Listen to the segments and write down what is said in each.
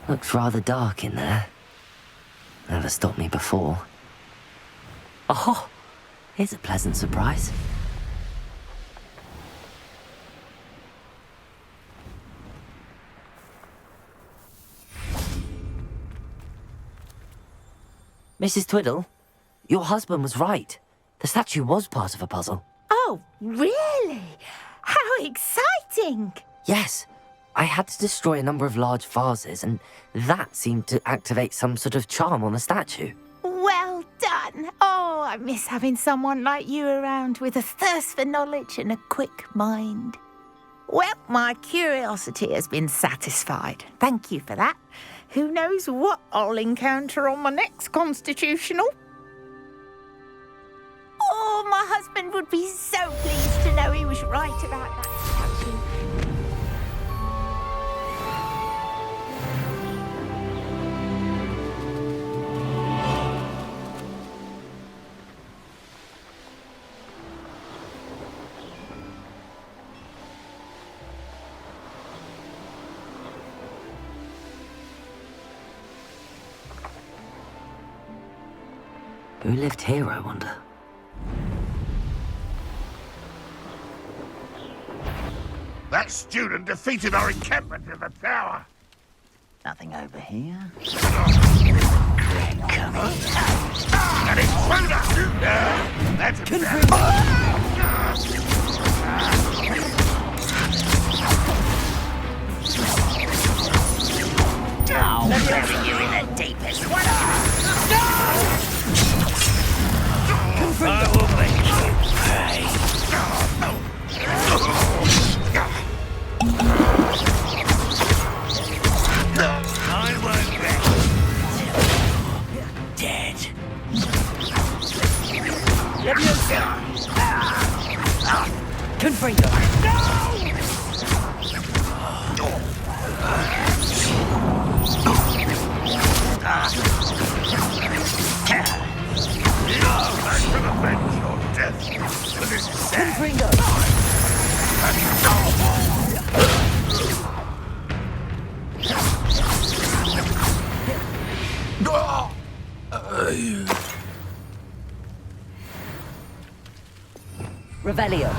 Looks rather dark in there. Never stopped me before. Oh, here's a pleasant surprise. Mrs. Twiddle, your husband was right. The statue was part of a puzzle. Oh, really? How exciting! Yes, I had to destroy a number of large vases, and that seemed to activate some sort of charm on the statue. Well done. Oh, I miss having someone like you around with a thirst for knowledge and a quick mind. Well, my curiosity has been satisfied. Thank you for that. Who knows what I'll encounter on my next constitutional? Oh, my husband would be so pleased to know he was right about that statue. Who lived here, I wonder? That student defeated our encampment in the tower. Nothing over here. An intruder! That's him. I'll bury you in the deepest water. I will make you pay. I won't rest till you're dead. Confringo! I can avenge your death. But this is sad. Confringo! Revelio.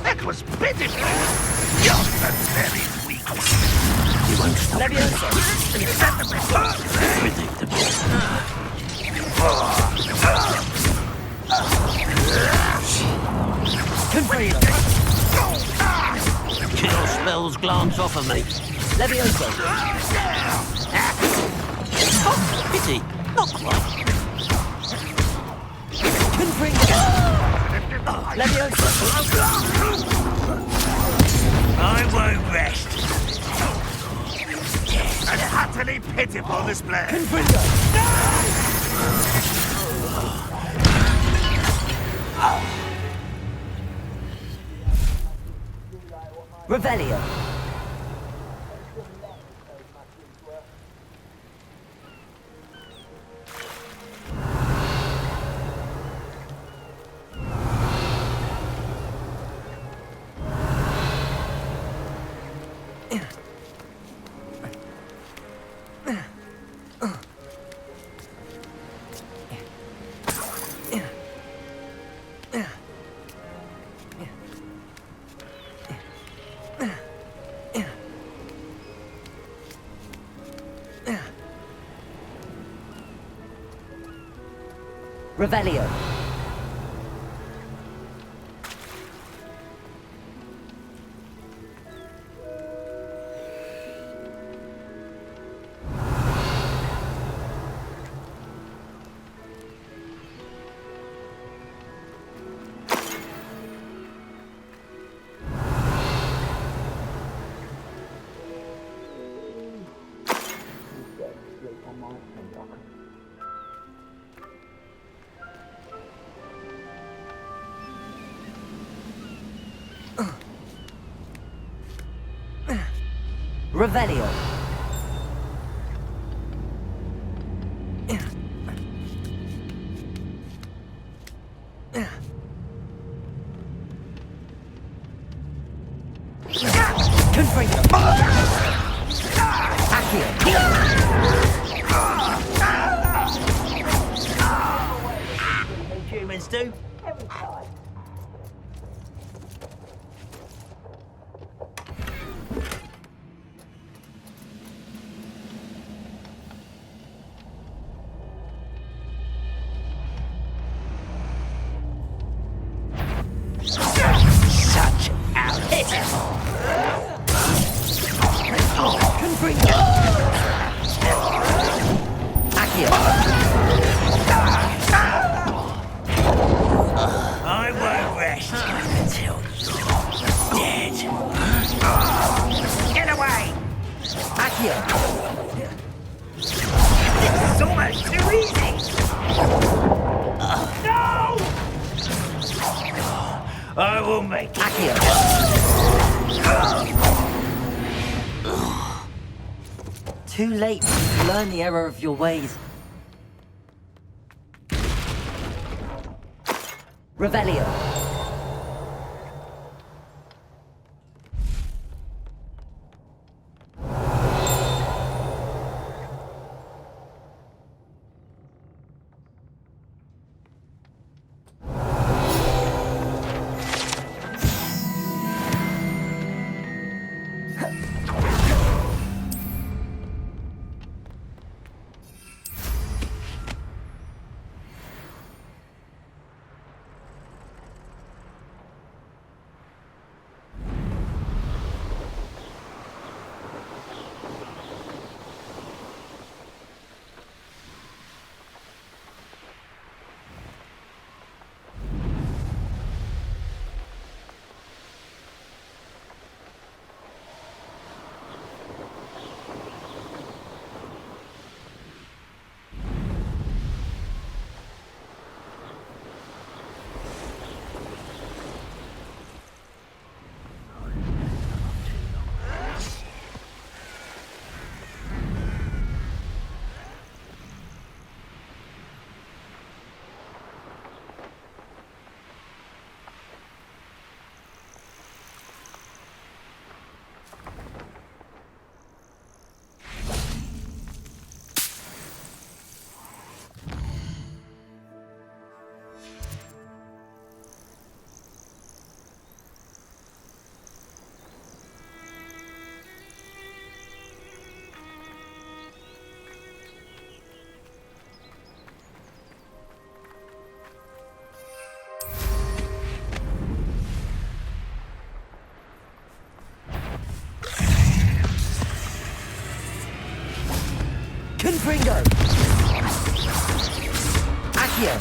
That was pitiful. You're very weak. You won't stop me. Confringo! Kill spells glance off of me. Levioso! Oh, pity. Not quite. Confringo! Levioso! I won't rest. An utterly pitiful display. Confringo! Revelio! Revelio. Revelio. Confringo. Accio. Humans do. Such outfit. Confringo. Accio. I won't rest until you're dead. Get away. Accio. This is almost too easy. No! I will make it. Accio. Too late to learn the error of your ways. Revelio. Confringo. Accio.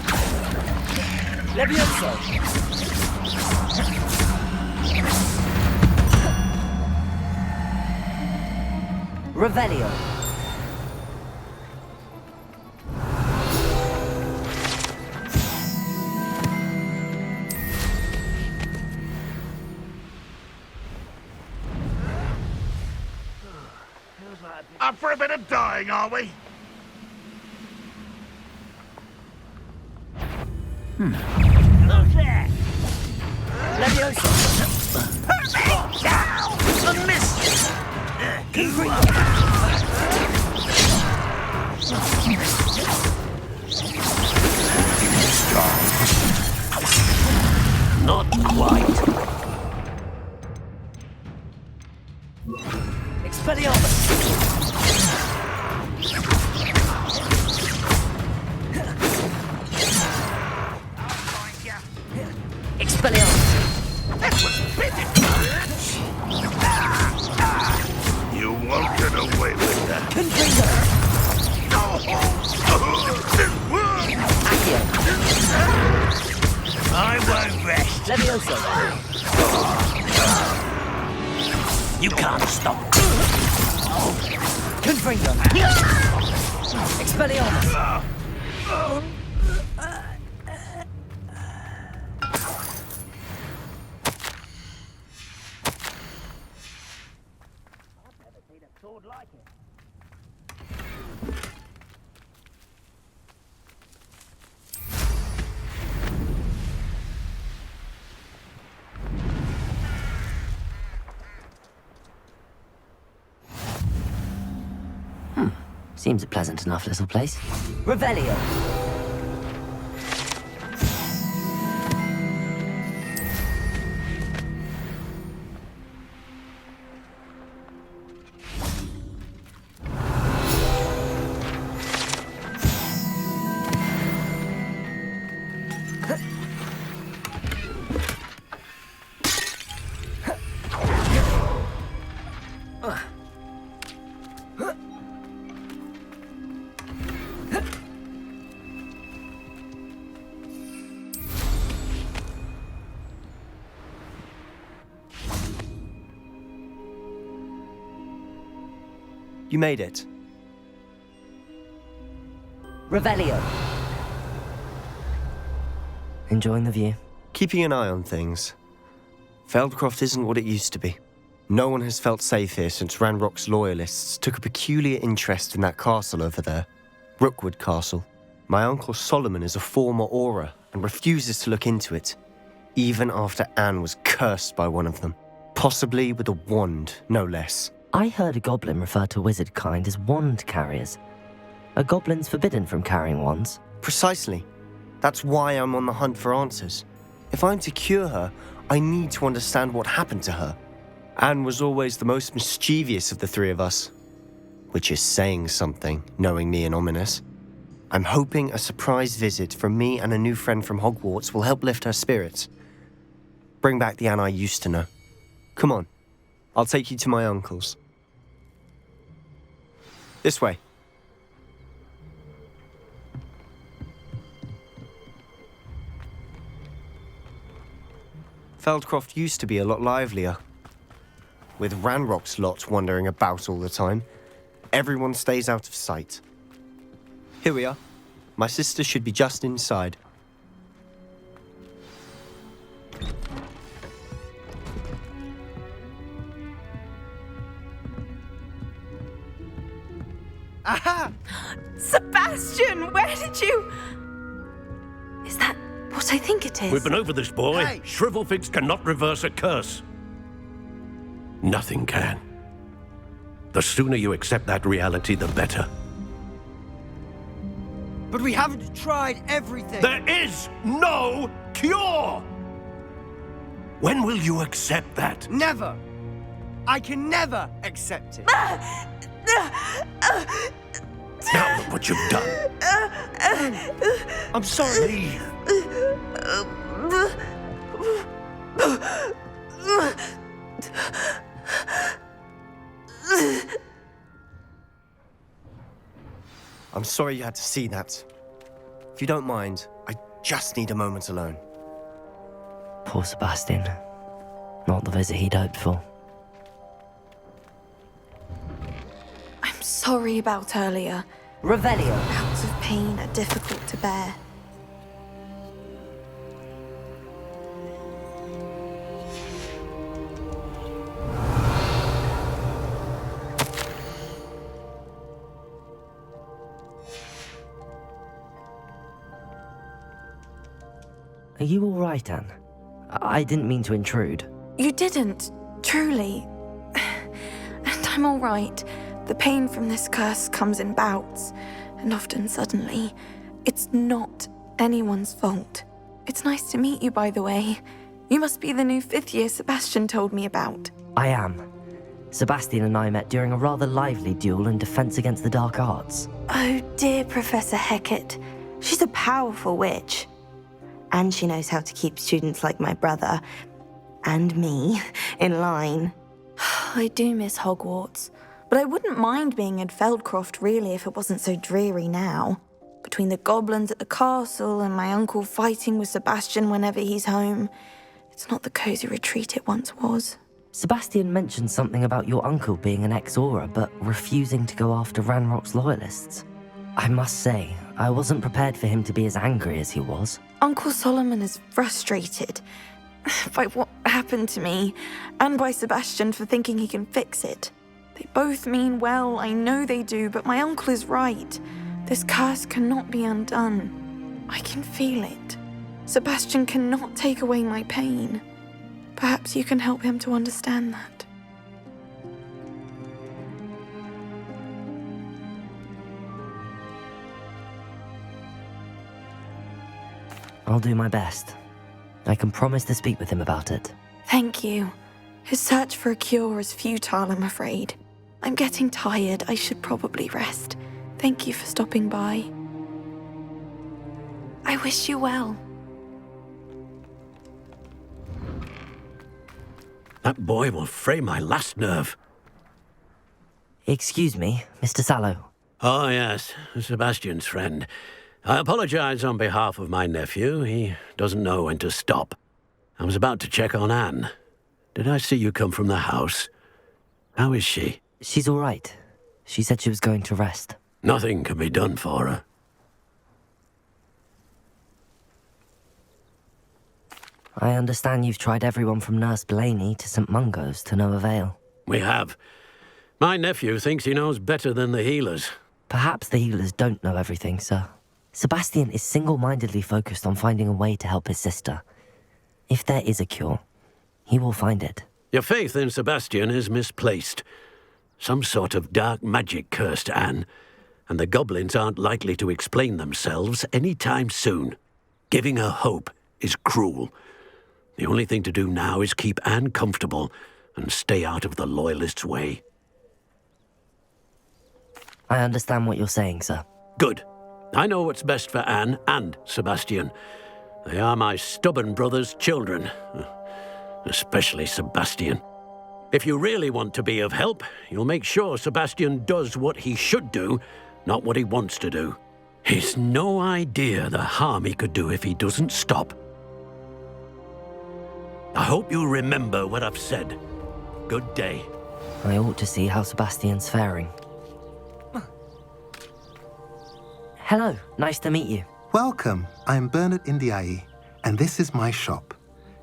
Levioso. Revelio. Up for a bit of dying, are we? Look there. Levioso. A miss. Not quite. Expelliarmus. Expelliarmus. You won't get away with that. Confringo. Accio. I won't rest. Levioso. You can't stop. Confringo. Expelliarmus. would like it. Seems a pleasant enough little place. Revelio. You made it. Revelio. Enjoying the view? Keeping an eye on things. Feldcroft isn't what it used to be. No one has felt safe here since Ranrock's loyalists took a peculiar interest in that castle over there. Rookwood Castle. My uncle Solomon is a former Auror and refuses to look into it, even after Anne was cursed by one of them. Possibly with a wand, no less. I heard a goblin refer to wizard kind as wand carriers. Are goblins forbidden from carrying wands? Precisely. That's why I'm on the hunt for answers. If I'm to cure her, I need to understand what happened to her. Anne was always the most mischievous of the three of us. Which is saying something, knowing me and Ominous. I'm hoping a surprise visit from me and a new friend from Hogwarts will help lift her spirits. Bring back the Anne I used to know. Come on. I'll take you to my uncle's. This way. Feldcroft used to be a lot livelier. With Ranrock's lot wandering about all the time, everyone stays out of sight. Here we are. My sister should be just inside. Aha! Sebastian, where did you... Is that what I think it is? We've been over this, boy. Hey. Shrivelfigs cannot reverse a curse. Nothing can. The sooner you accept that reality, the better. But we haven't tried everything. There is no cure! When will you accept that? Never. I can never accept it. Now look what you've done. I'm sorry. Leave. I'm sorry you had to see that. If you don't mind, I just need a moment alone. Poor Sebastian. Not the visit he'd hoped for. I'm sorry about earlier. Revelio. Bouts of pain are difficult to bear. Are you all right, Anne? I didn't mean to intrude. You didn't, truly. And I'm all right. The pain from this curse comes in bouts, and often suddenly. It's not anyone's fault. It's nice to meet you, by the way. You must be the new 5th year Sebastion told me about. I am. Sebastian and I met during a rather lively duel in defense against the dark arts. Oh, dear Professor Hecat. She's a powerful witch. And she knows how to keep students like my brother, and me, in line. I do miss Hogwarts, but I wouldn't mind being in Feldcroft, really, if it wasn't so dreary now. Between the goblins at the castle and my uncle fighting with Sebastion whenever he's home, it's not the cozy retreat it once was. Sebastian mentioned something about your uncle being an ex-Auror, but refusing to go after Ranrock's loyalists. I must say, I wasn't prepared for him to be as angry as he was. Uncle Solomon is frustrated by what happened to me, and by Sebastion for thinking he can fix it. They both mean well, I know they do, but my uncle is right. This curse cannot be undone. I can feel it. Sebastian cannot take away my pain. Perhaps you can help him to understand that. I'll do my best. I can promise to speak with him about it. Thank you. His search for a cure is futile, I'm afraid. I'm getting tired. I should probably rest. Thank you for stopping by. I wish you well. That boy will fray my last nerve. Excuse me, Mr. Sallow. Oh, yes, Sebastian's friend. I apologize on behalf of my nephew. He doesn't know when to stop. I was about to check on Anne. Did I see you come from the house? How is she? She's all right. She said she was going to rest. Nothing can be done for her. I understand you've tried everyone from Nurse Blaney to St. Mungo's to no avail. We have. My nephew thinks he knows better than the healers. Perhaps the healers don't know everything, sir. Sebastian is single-mindedly focused on finding a way to help his sister. If there is a cure, he will find it. Your faith in Sebastian is misplaced. Some sort of dark magic cursed Anne, and the goblins aren't likely to explain themselves any time soon. Giving her hope is cruel. The only thing to do now is keep Anne comfortable and stay out of the Loyalists' way. I understand what you're saying, sir. Good. I know what's best for Anne and Sebastian. They are my stubborn brother's children. Especially Sebastian. If you really want to be of help, you'll make sure Sebastian does what he should do, not what he wants to do. He's no idea the harm he could do if he doesn't stop. I hope you'll remember what I've said. Good day. I ought to see how Sebastian's faring. Hello, nice to meet you. Welcome. I'm Bernard Indiaye, and this is my shop.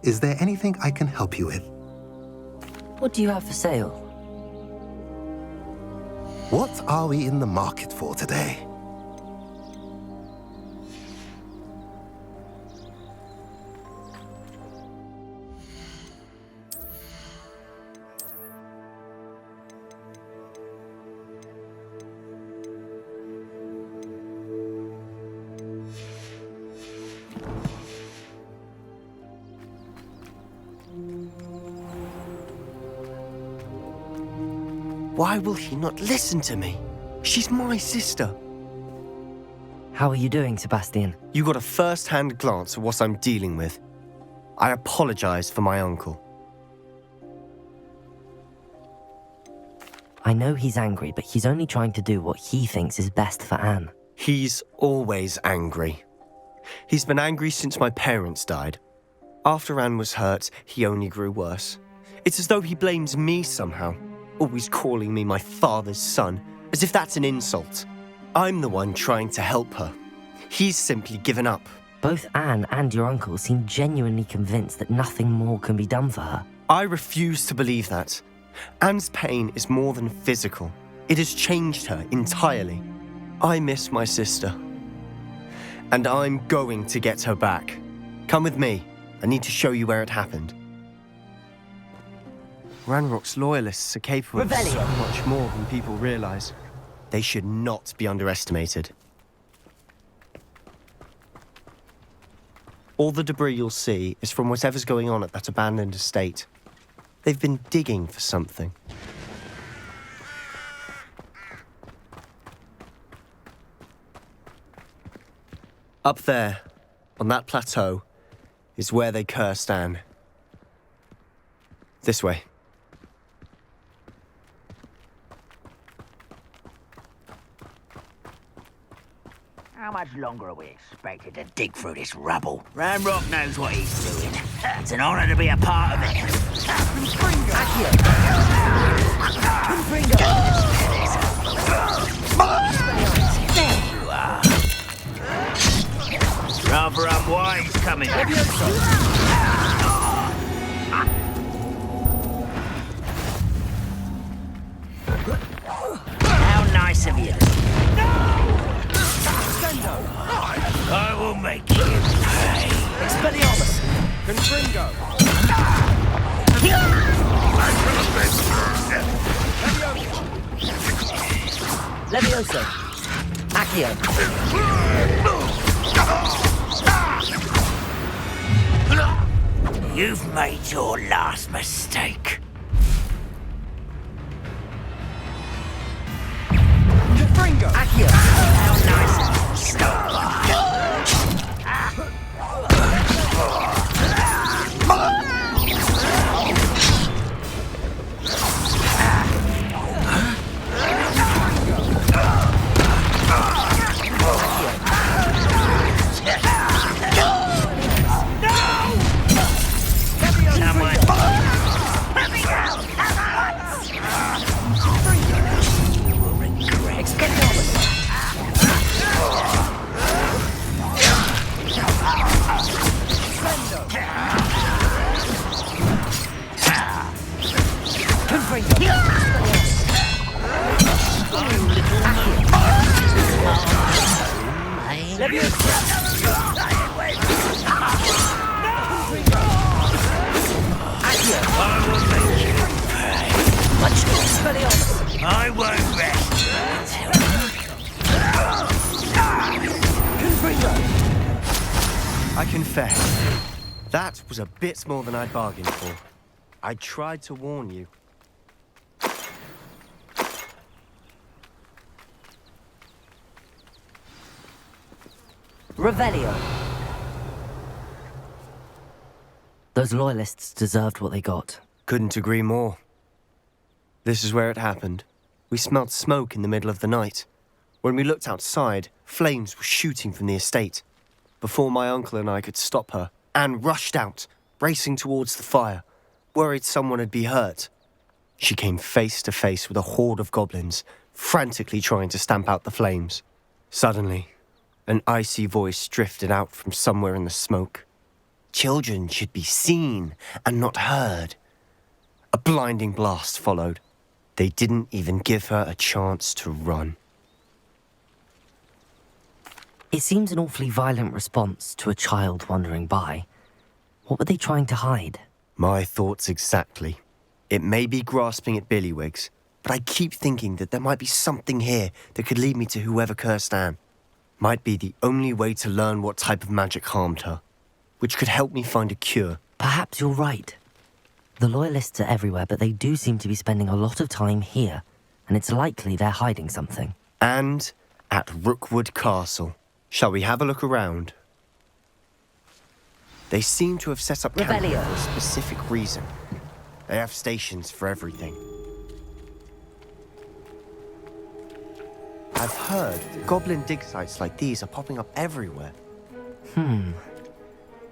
Is there anything I can help you with? What do you have for sale? What are we in the market for today? Why will he not listen to me? She's my sister. How are you doing, Sebastian? You got a first-hand glance at what I'm dealing with. I apologize for my uncle. I know he's angry, but he's only trying to do what he thinks is best for Anne. He's always angry. He's been angry since my parents died. After Anne was hurt, he only grew worse. It's as though he blames me somehow, always calling me my father's son, as if that's an insult. I'm the one trying to help her. He's simply given up. Both Anne and your uncle seem genuinely convinced that nothing more can be done for her. I refuse to believe that. Anne's pain is more than physical. It has changed her entirely. I miss my sister. And I'm going to get her back. Come with me. I need to show you where it happened. Ranrock's loyalists are capable of so much more than people realize. They should not be underestimated. All the debris you'll see is from whatever's going on at that abandoned estate. They've been digging for something. Up there, on that plateau, is where they cursed Anne. This way. How much longer are we expected to dig through this rubble? Ranrock knows what he's doing. It's an honor to be a part of it. Rather unwise coming. How nice of you. I will make you pay. Expelliarmus! Confringo! Levioso. Accio. You've made your last mistake. Confringo! Accio. How nice of you. Stop by. I won't rest. I confess, that was a bit more than I bargained for. I tried to warn you. Revelio. Those loyalists deserved what they got. Couldn't agree more. This is where it happened. We smelled smoke in the middle of the night. When we looked outside, flames were shooting from the estate. Before my uncle and I could stop her, Anne rushed out, racing towards the fire, worried someone had been hurt. She came face to face with a horde of goblins, frantically trying to stamp out the flames. Suddenly, an icy voice drifted out from somewhere in the smoke. Children should be seen and not heard. A blinding blast followed. They didn't even give her a chance to run. It seems an awfully violent response to a child wandering by. What were they trying to hide? My thoughts exactly. It may be grasping at Billywigs, but I keep thinking that there might be something here that could lead me to whoever cursed Anne. Might be the only way to learn what type of magic harmed her, which could help me find a cure. Perhaps you're right. The Loyalists are everywhere, but they do seem to be spending a lot of time here, and it's likely they're hiding something. And at Rookwood Castle. Shall we have a look around? They seem to have set up camp Revelio. for a specific reason. They have stations for everything. I've heard that goblin dig sites like these are popping up everywhere.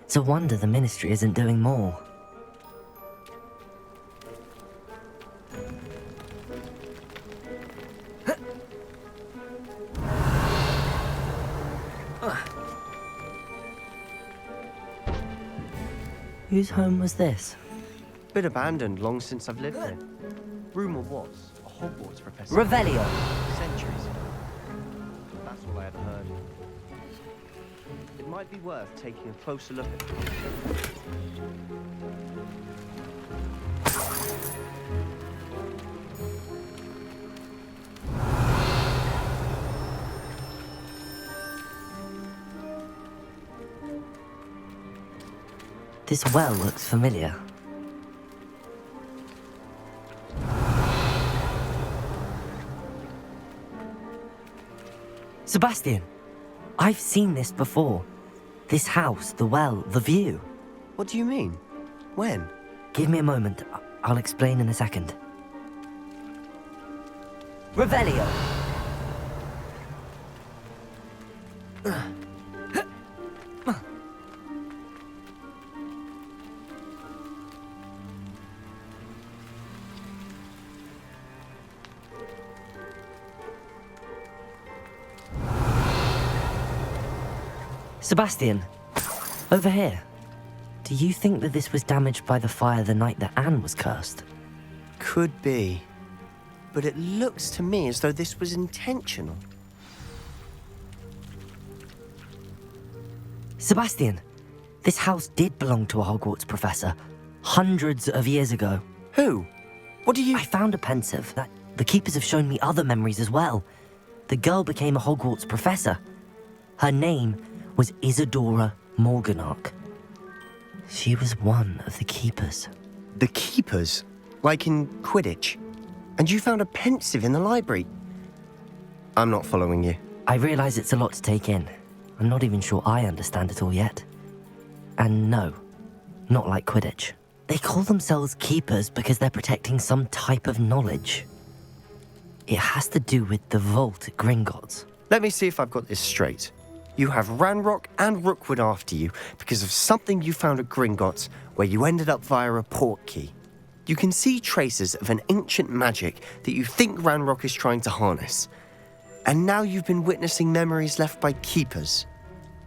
It's a wonder the Ministry isn't doing more. Whose home was this? Been abandoned long since I've lived here. Rumour was a Hogwarts professor. Revelio. Centuries ago. That's all I ever heard. It might be worth taking a closer look at it. This well looks familiar. Sebastian! I've seen this before. This house, the well, the view. What do you mean? When? Give me a moment. I'll explain in a second. Revelio. Sebastian, over here. Do you think that this was damaged by the fire the night that Anne was cursed? Could be. but it looks to me as though this was intentional. Sebastian, this house did belong to a Hogwarts professor hundreds of years ago. Who? What do you... I found a pensive that the keepers have shown me other memories as well. The girl became a Hogwarts professor. Her name was Isadora Morganach. She was one of the keepers. The keepers? Like in Quidditch? And you found a pensive in the library? I'm not following you. I realize it's a lot to take in. I'm not even sure I understand it all yet. And no, not like Quidditch. They call themselves keepers because they're protecting some type of knowledge. It has to do with the vault at Gringotts. Let me see if I've got this straight. You have Ranrock and Rookwood after you because of something you found at Gringotts where you ended up via a port key. You can see traces of an ancient magic that you think Ranrock is trying to harness. And now you've been witnessing memories left by keepers.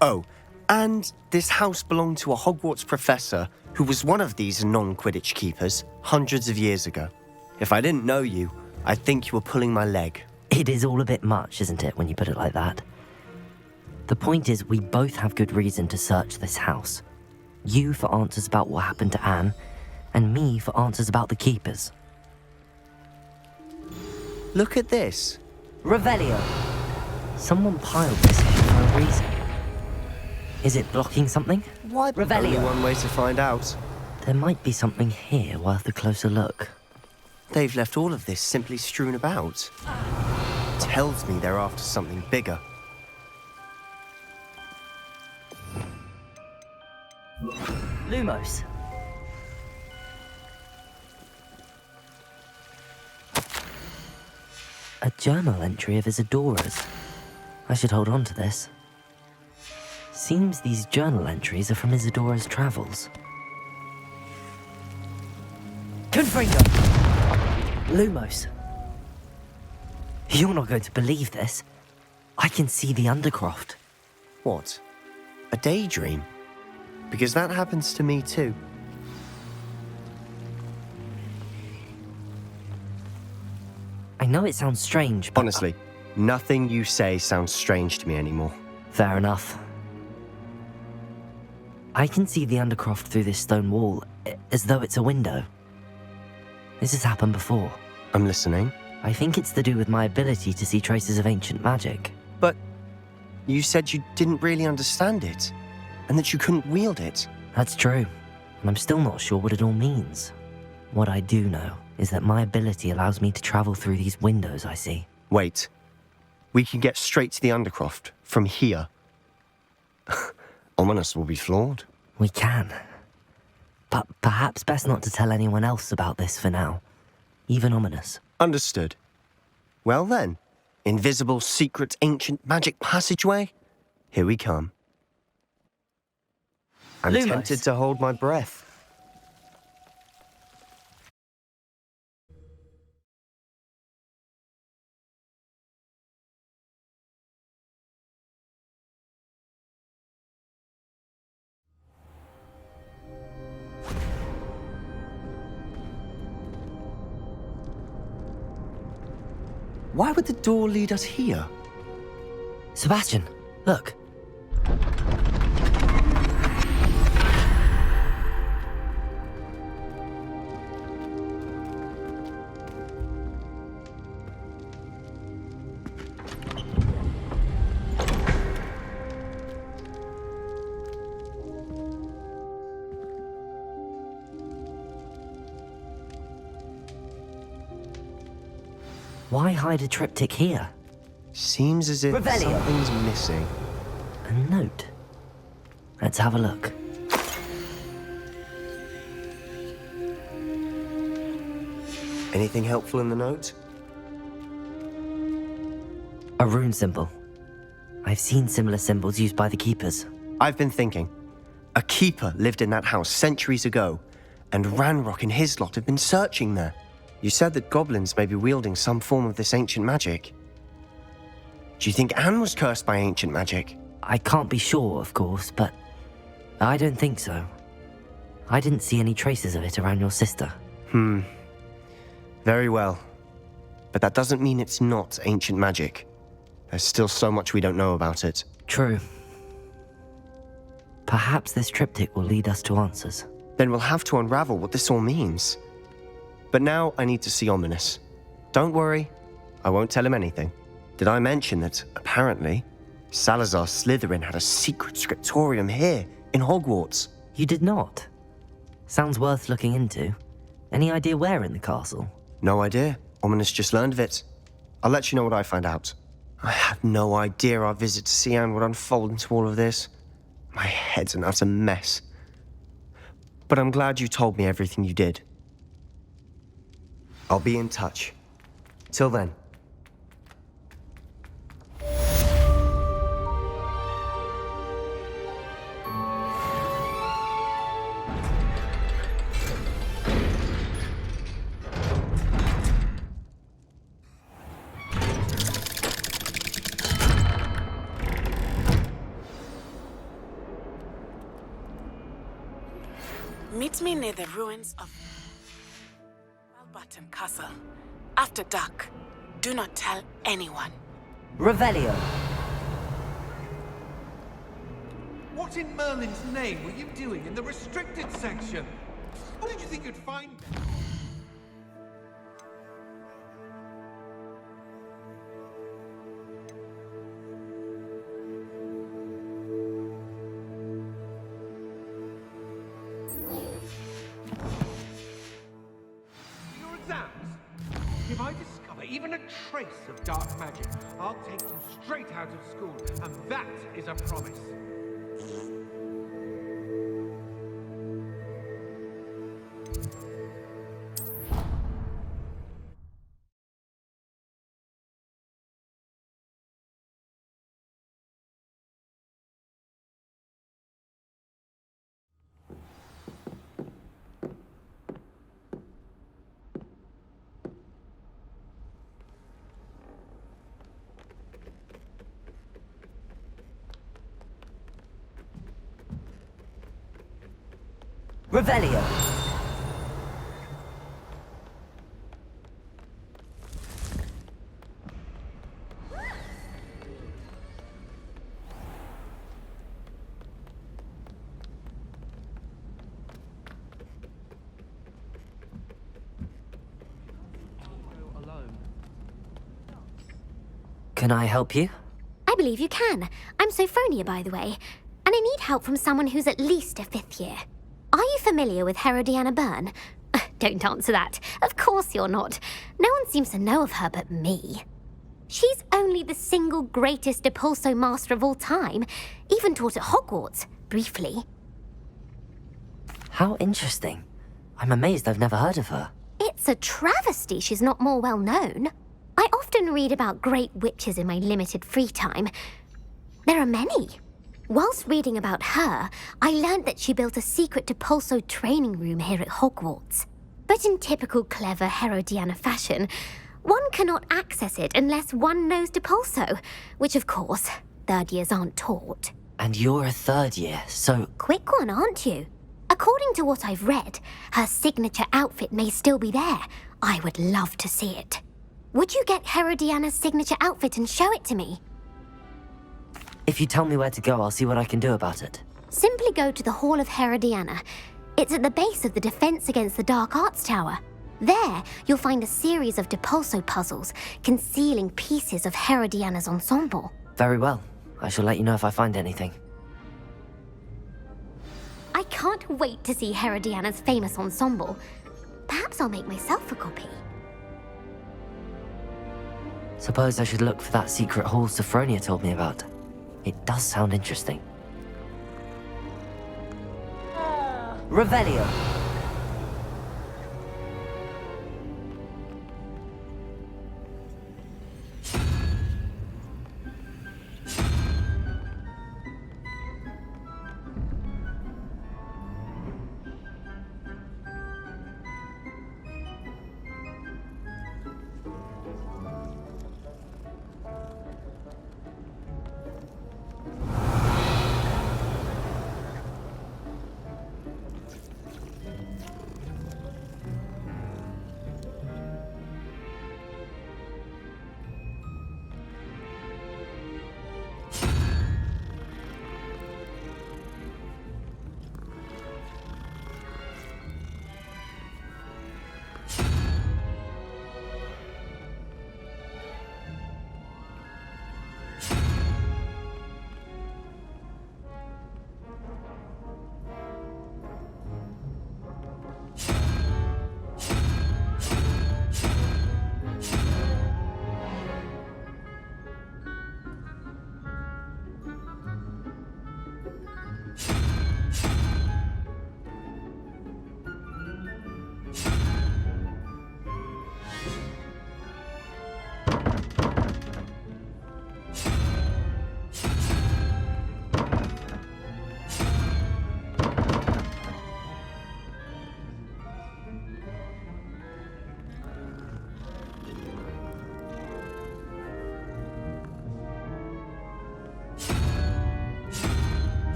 Oh, and this house belonged to a Hogwarts professor who was one of these non-Quidditch keepers hundreds of years ago. If I didn't know you, I'd think you were pulling my leg. It is all a bit much, isn't it, when you put it like that? The point is, we both have good reason to search this house. You for answers about what happened to Anne, and me for answers about the keepers. Look at this. Revelio. Someone piled this here for a reason. Is it blocking something? Why? Revelio. Only one way to find out. There might be something here worth a closer look. They've left all of this simply strewn about. Tells me they're after something bigger. Lumos. A journal entry of Isadora's. I should hold on to this. Seems these journal entries are from Isadora's travels. Confringo. Lumos. You're not going to believe this. I can see the Undercroft. What? A daydream? Because that happens to me too. I know it sounds strange, but... Honestly, nothing you say sounds strange to me anymore. Fair enough. I can see the Undercroft through this stone wall, as though it's a window. This has happened before. I'm listening. I think it's to do with my ability to see traces of ancient magic. But you said you didn't really understand it, and that you couldn't wield it. That's true, and I'm still not sure what it all means. What I do know is that my ability allows me to travel through these windows I see. Wait. We can get straight to the Undercroft from here. Ominous will be flawed. We can. But perhaps best not to tell anyone else about this for now. Even Ominous. Understood. Well then, invisible, secret, ancient magic passageway? Here we come. I'm Lumos. tempted to hold my breath. Why would the door lead us here? Sebastian, look. Why hide a triptych here? Seems as if Revelio. something's missing. A note. Let's have a look. Anything helpful in the note? A rune symbol. I've seen similar symbols used by the keepers. I've been thinking. A keeper lived in that house centuries ago, and Ranrock and his lot have been searching there. You said that goblins may be wielding some form of this ancient magic. Do you think Anne was cursed by ancient magic? I can't be sure, of course, but I don't think so. I didn't see any traces of it around your sister. Very well. but that doesn't mean it's not ancient magic. There's still so much we don't know about it. True. Perhaps this triptych will lead us to answers. Then we'll have to unravel what this all means. But now I need to see Ominous. Don't worry, I won't tell him anything. Did I mention that, apparently, Salazar Slytherin had a secret scriptorium here, in Hogwarts? You did not? Sounds worth looking into. Any idea where in the castle? No idea. Ominous just learned of it. I'll let you know what I find out. I had no idea our visit to Cian would unfold into all of this. My head's an utter mess. But I'm glad you told me everything you did. I'll be in touch. Till then. Meet me near the ruins of Albutton Castle. After dark. Do not tell anyone. Revelio. What in Merlin's name were you doing in the restricted section? What did you think you'd find there? Your exams? If I discover even a trace of dark magic, I'll take you straight out of school, and that is a promise. Revelio. Can I help you? I believe you can. I'm Sophronia, by the way, and I need help from someone who's at least a 5th year. Are you familiar with Herodiana Byrne? Don't answer that. Of course you're not. No one seems to know of her but me. She's only the single greatest Depulso master of all time, even taught at Hogwarts, briefly. How interesting. I'm amazed I've never heard of her. It's a travesty she's not more well known. I often read about great witches in my limited free time. There are many. Whilst reading about her, I learned that she built a secret Depulso training room here at Hogwarts. But in typical clever Herodiana fashion, one cannot access it unless one knows Depulso, which of course, 3rd years aren't taught. And you're a 3rd year, so... Quick one, aren't you? According to what I've read, her signature outfit may still be there. I would love to see it. Would you get Herodiana's signature outfit and show it to me? If you tell me where to go, I'll see what I can do about it. Simply go to the Hall of Herodiana. It's at the base of the Defense Against the Dark Arts Tower. There, you'll find a series of Depulso puzzles concealing pieces of Herodiana's ensemble. Very well. I shall let you know if I find anything. I can't wait to see Herodiana's famous ensemble. Perhaps I'll make myself a copy. Suppose I should look for that secret hall Sophronia told me about. It does sound interesting. Revelio.